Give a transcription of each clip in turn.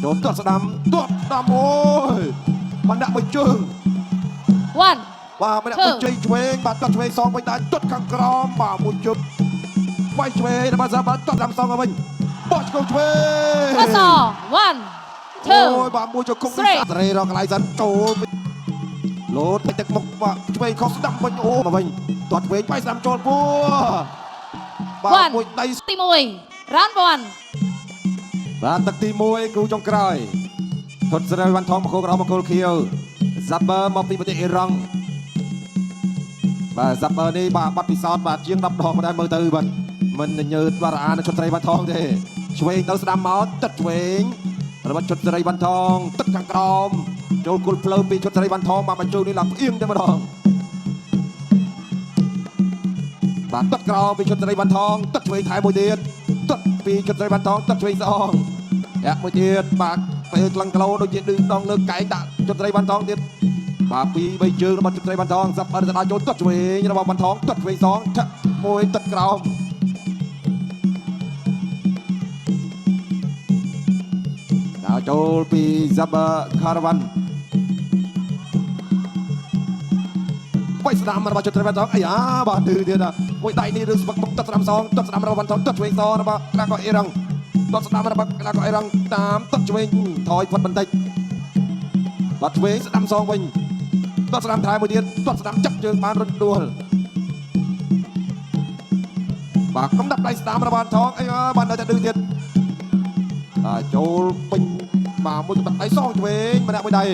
ចូលទាត់ស្ដាំអូយមិនដាក់មួយជើង one បាទមិនដាក់មួយជើងឆ្វេងបាទទាត់ឆ្វេងសងវិញដែរទាត់ខាងក្រោមបាទមួយជើងវាយឆ្វេងរបស់សាបាទាត់តាមសងទៅវិញបោះឆ្កងឆ្វេង pass one អូយ two បាទមួយជង្គង់នេះសេរីរកកន្លែងសិនចូលលោតទឹកមុខបាទឆ្វេងខុសស្ដាំវិញអូមកវិញទាត់ឆ្វេងបាយស្ដាំចូលពួរបាទមួយដៃទី1 round 1បាទទឹកទី1គូចុងក្រោយថុតស្រីវ៉ាន់ថងមកគោក្រមមកគោលខៀវ Zapper មកពីប្រទេសអ៊ីរ៉ង់បាទ Zapper នេះបាទបាត់ពិសោធន៍បាទជាង10ដងមកដែរមើលទៅបាទមិនញើតបារអានឈុតស្រីវ៉ាន់ថងទេឆ្វេងទៅស្ដាំមកទឹកឆ្វេងរបស់ឈុតស្រីវ៉ាន់ថងទឹកខាងក្រោមចូលគល់ផ្លូវពីឈុតស្រីវ៉ាន់ថងមកបញ្ចូលនេះឡើងផ្អៀងតែម្ដងបាទទឹកក្រោមពីឈុតស្រីវ៉ាន់ថងទឹកឆ្វេងថែមួយទៀតទឹកពីឈុតស្រីវ៉ាន់ថងទឹកឆ្វេងស្អងយ៉ាក់មួយទៀតបាទពេលក្លងគីឡូដូចជាដងលើកែងដាក់ឈុតស្រីវ៉ាន់ថងទៀតបាទពី3ជើងរបស់ឈុតស្រីវ៉ាន់ថងសាប់អត់ទៅដល់ចូលទឹកឆ្វេងរបស់វ៉ាន់ថងទឹកឆ្វេងសងឆាក់មួយទឹកក្រោមដល់ចូលពី Zapper Caravan បាយស្ដាំរបស់ឈុតស្រីវ៉ាន់ថងអាយ៉ាបាទឌឺទៀតមួយដៃនេះរឿងស្ពឹកមុខទឹកស្ដាំសងទឹកស្ដាំរបស់វ៉ាន់ថងទឹកឆ្វេងសងរបស់ក្រាកអ៊ីរ៉ង់ទឹកស្ដាំរបស់ក្រាកអ៊ីរ៉ង់តាមទឹកឆ្វេងថយផុតបន្តិចបាទឆ្វេងស្ដាំសងវិញទឹកស្ដាំថែមួយទៀតទឹកស្ដាំចាប់ជើងបានរត់ដួលបាទកំដាប់ដៃស្ដាំរបស់ថងអីបាទនៅតែឌឺទៀតបាទចូលពេញបាទមួយកំដាប់ដៃសងឆ្វេងម្នាក់មួយដៃ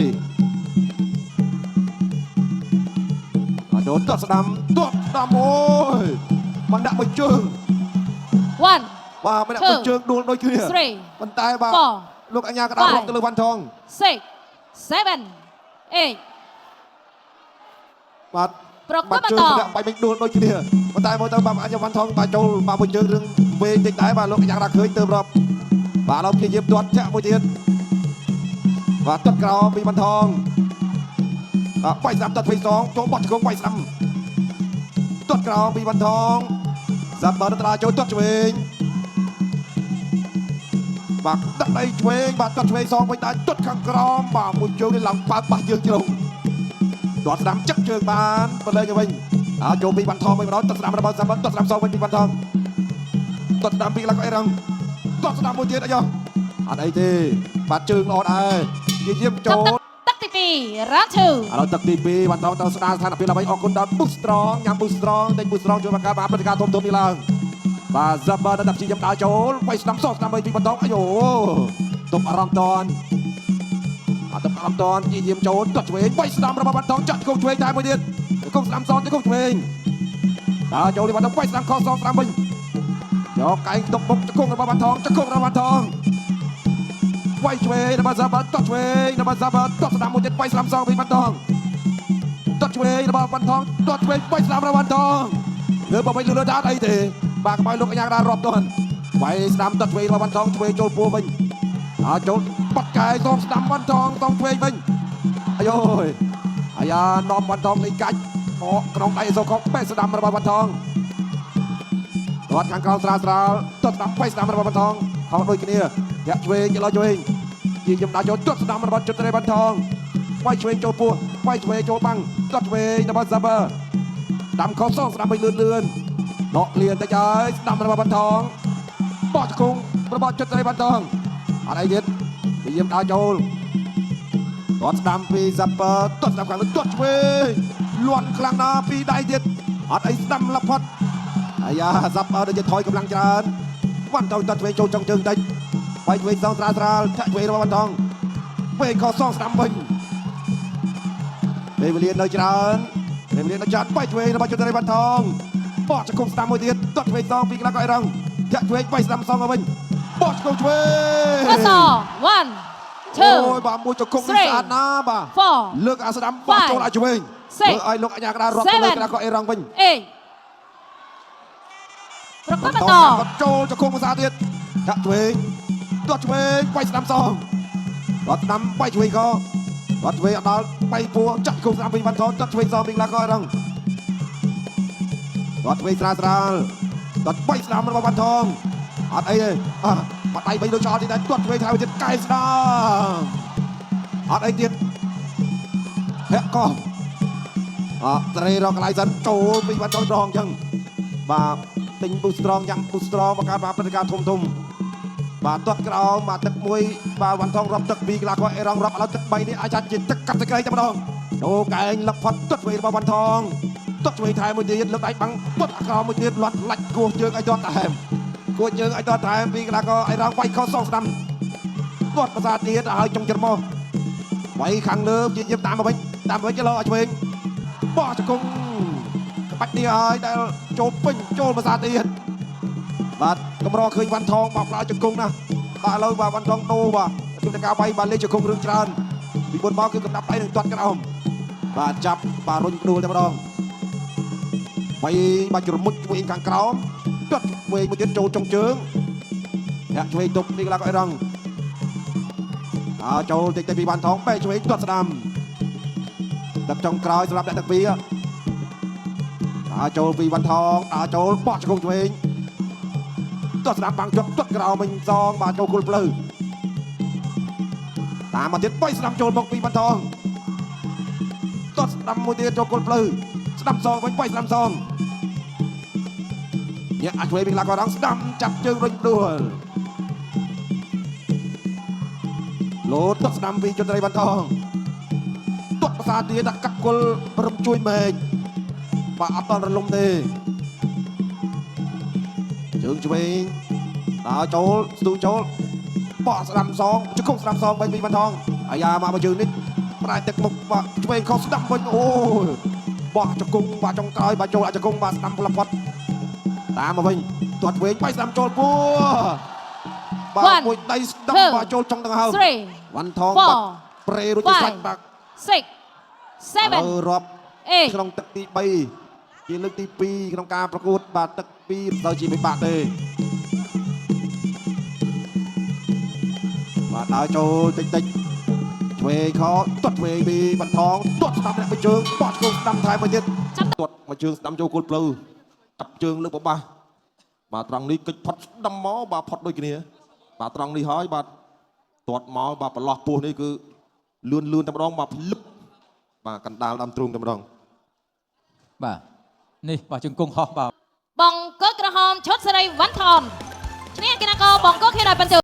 ចូលទឹកស្ដាំអូយមិនដាក់មួយជើង one បាទមិនដាក់មួយជើងដួលដូចគ្នាប៉ុន្តែបាទលោកអញ្ញាកដារាប់ទៅលើវ៉ាន់ថង 6 7 8បាទប្រកបបន្តជើងដាក់បាយមិនដួលដូចគ្នាប៉ុន្តែមើលទៅបាទអញ្ញាវ៉ាន់ថងបាទចូលបាទមួយជើងរឿងវែងតិចដែរបាទលោកអញ្ញាកដាឃើញទៅរាប់បាទเราព្យាយាមទាត់ចាក់មួយទៀតបាទទាត់ក្រោមពីវ៉ាន់ថងបាយស្ដាំទាត់ផ្សេងសងចូលបោះជង្គង់បាយស្ដាំទាត់ក្រោមពីវ៉ាន់ថងZapperទៅដល់ចូលទាត់ឆ្វេងបាទដាក់ដៃឆ្វេងបាទទាត់ឆ្វេងសងវិញដែរទាត់ខាងក្រោមបាទមួយជើងនេះឡើងប៉ះយើងជ្រុងទាត់ស្ដាំចឹកជើងបានបលែងទៅវិញចូលពីវ៉ាន់ថងវិញម្ដងទាត់ស្ដាំរបស់ Zapper ទាត់ស្ដាំសងវិញពីវ៉ាន់ថងទាត់ស្ដាំពីឡាក់អីរងទាត់ស្ដាំមួយទៀតអីយោអត់អីទេបាទជើងល្អដែរនិយាយចូលទឹកទី2 round 2ឥឡូវទឹកទី2វ៉ាន់ថងទៅស្ដារស្ថានភាពដើម្បីអរគុណដល់ Boost Strong ញ៉ាំ Boost Strong ទិញ Boost Strong ជួយបង្កើតបានព្រឹត្តិការណ៍ធំៗនេះឡើងបាទ Zapper ដល់ជីដើរចូលវាយស្ដាំសោះស្ដាំបីពីបន្តអាយូទុកអារម្មណ៍តនទុកអារម្មណ៍តនជាយាមចូលទាត់ឆ្វេងវាយស្ដាំរបស់បន្តចាត់គង់ឆ្វេងតែមួយទៀតគង់ស្ដាំសងទៅគង់ឆ្វេងដើរចូលនេះបន្តវាយស្ដាំខសងស្ដាំវិញយកកែងទុកមុខគង់របស់បន្តគង់របស់បន្តវាយឆ្វេងរបស់ Zapper ទាត់ឆ្វេងរបស់ Zapper ទាត់ស្ដាំមួយទៀតវាយស្ដាំសងពីបន្តទាត់ឆ្វេងរបស់បន្តទាត់ឆ្វេងវាយស្ដាំរបស់បន្តលើបើមិនលឺដាត់អីទេបាទកុំឲ្យលោកអញ្ញាកដារាប់តន់វាយស្ដាំទឹកឆ្វេងរបស់វ៉ាន់ថងឆ្វេងចូលពួរវិញចូលបាត់កែសងស្ដាំវ៉ាន់ថងតងឆ្វេងវិញអាយយអាយ៉ានាំវ៉ាន់ថងលេងកាច់មកក្នុងដៃសូកបេះស្ដាំរបស់វ៉ាន់ថងគាត់ខាងក្រោមស្រាលទាត់ស្ដាំបេះស្ដាំរបស់វ៉ាន់ថងខំដូចគ្នាយ៉ាក់ឆ្វេងឆ្វេងជាយំដាក់ចូលទាត់ស្ដាំរបស់ជុតរេវ៉ាន់ថងវាយឆ្វេងចូលពួរវាយឆ្វេងចូលបាំងទាត់ឆ្វេងរបស់ Zapper ស្ដាំខុសសងស្ដាំវិញលឿនដកលៀនតិចហើយស្ដាំរបស់វ៉ាន់ថងបោះជង្គង់របស់ចិត្តត្រីវ៉ាន់ថងអត់អីទៀតនិយាមដើរចូលទាត់ស្ដាំពី Zapper ទាត់ស្ដាំខាងលើទាត់ឆ្វេងលន់ខ្លាំងណាស់ពីដៃទៀតអត់អីស្ដាំលផុតអាយ៉ា Zapper ដូចជាថយកម្លាំងច្រើនវ៉ាន់ថងទាត់ឆ្វេងចូលចុងជើងតិចបាយឆ្វេងសងស្រាលចាក់ឆ្វេងរបស់វ៉ាន់ថងពេលក៏សងស្ដាំវិញពេលវេលានៅច្រើនពេលវេលានៅច្រើនបាយឆ្វេងរបស់ចិត្តត្រីវ៉ាន់ថងបោះជង្គង់ស្ដាំមួយទៀតទាត់ឆ្វេងសងពីក្លាកអីរងចាក់ឆ្វេងវាយស្ដាំសងទៅវិញបោះជង្គង់ឆ្វេង pass one អូយ two បាទមួយជង្គង់នេះស្អាតណាស់បាទលើកអាស្ដាំបោះចូលឲ្យឆ្វេងមើលឲ្យលោកអញ្ញាកដារាប់ទៅលើក្លាកអីរងវិញប្រកបបន្តចូលជង្គង់ភាសាទៀតចាក់ឆ្វេងទាត់ឆ្វេងវាយស្ដាំសងទាត់ស្ដាំវាយឆ្វេងក៏ទាត់ឆ្វេងអត់ដល់បៃពួរចាក់ជង្គង់ស្ដាំវិញវ៉ាន់ថងទាត់ឆ្វេងសងពីក្លាកអីរងទាត់ឆ្វេងស្រាលទាត់បាយស្ដាំរបស់វ៉ាន់ថងអត់អីទេ បាត់ដៃ3ដូចចោលទីតែទាត់ឆ្វេងថែមទៀតកែស្ដាងអត់អីទៀតហេកោត្រេរកន្លែងសិនចូលពីបាត់ចូលត្រង់អញ្ចឹងបាទទិញប៊ូស្រងយ៉ាងប៊ូស្រងបង្កើតបានព្រឹត្តិការណ៍ធំបាទទាត់ក្រោមបាទទឹកមួយបាទវ៉ាន់ថងរាប់ទឹក2កន្លះគាត់អេរងរាប់ឥឡូវទឹក3នេះអាចចាត់ជាទឹកកាត់សេចក្តីតែម្ដងចូលកែងលឹកផុតទាត់ឆ្វេងរបស់វ៉ាន់ថងទាត់ឆ្វេងថែមមួយទៀតលើកដៃបាំងទាត់ក្រោមមួយទៀតលាត់លាច់គោះជើងឲ្យទាត់ថែមគោះជើងឲ្យទាត់ថែម2កន្លះគាត់អេរងវាយខុសសងស្ដាំទាត់ប្រសាទទៀតឲ្យចុងច្រមុះវាយខាងលើជាយាមតាមមកវិញចលោឲ្យឆ្វេងបោះជង្គង់ក្បាច់នេះឲ្យដែលចូលពេញចូលប្រសាទទៀតបាទកម្រឃើញវ៉ាន់ថងបោកឡើងជង្គង់ណាបាទឥឡូវបាទវ៉ាន់ថងដូរបាទជំនការវាយបាទលេងជង្គង់រឿងច្រើនពីមុនមកគឺកំដាប់ដៃនឹងទាត់ក្រោមបាទចាប់បាទរុញដួលតែម្ដងវាយបាទជ្រមុជឆ្វេងខាងក្រោមទាត់ឆ្វេងមួយទៀតចូលចុងជើងអ្នកឆ្វេងទប់នេះកន្លះក៏អីរងចូលតិចទៅពីវ៉ាន់ថងបែកឆ្វេងទាត់ស្ដាំទឹកចុងក្រោយសម្រាប់អ្នកទាំងពីរចូលពីវ៉ាន់ថងចូលបោះជង្គង់ឆ្វេងទាត់ស្ដាំបាំងជាប់ទាត់ក្រោមវិញសងបាទចូលគល់ផ្លូវតាមមកទៀតបៃស្ដាំចូលមកពីវ៉ាន់ថងទាត់ស្ដាំមួយទៀតចូលគល់ផ្លូវស្ដាំសងវិញបៃស្ដាំសងអ្នកអាចឆ្វេងពីកន្លះក៏រងស្ដាំចាប់ជើងរុញដួលលោតទាត់ស្ដាំពីចន្ទ្រីវ៉ាន់ថងទាត់ប្រសាទៀតដាក់កាក់គល់ព្រមជួយមេឃបាទអត់តរលំទេជើងឆ្វេងចូលស្ទូចូលបោះស្ដាំសងជង្គង់ស្ដាំសងវិញពីវ៉ាន់ថងអាយ៉ាមកជើងនេះប្រែទឹកមុខបាទឆ្វេងខុសស្ដាំវិញអូយបោះជង្គង់បាទចុងក្រោយបាទចូលអាចជង្គង់បាទស្ដាំផ្លឹបផុតតាមមកវិញទាត់ឆ្វេងបៃស្ដាំចូលពោះបាទមួយដៃស្ដាំបាទចូលចុងដង្ហើមវ៉ាន់ថងបាទប្រេរួចសាច់បាទ 6 7 រាប់ 8 ក្នុងទឹកទី3ជាលើកទី2ក្នុងការប្រកួតបាទទឹក2ទៅជាពិបាកទេបាទដើរចូលតិចឆ្វេងខទាត់ឆ្វេងពីវ៉ាន់ថងទាត់ស្ដាំអ្នកមួយជើងបោះជង្គង់ស្ដាំថែមមួយទៀតទាត់មួយជើងស្ដាំចូលគល់ផ្លូវតាប់ជើងលើកបបាសបាទត្រង់នេះកិច្ចផុតស្ដាំមកបាទផុតដូចគ្នាបាទត្រង់នេះហើយបាទទាត់មកបាទប្រឡោះពោះនេះគឺលឿនតែម្ដងបាទភ្លឹបបាទកណ្ដាលដើមទ្រូងតែម្ដងបាទនេះបាទជង្គង់ហោះបាទបង្គោលក្រហមឈុតសេរីវ៉ាន់ថនឈ្នះគណៈកោបង្គោលខេត្តបន្ទាយ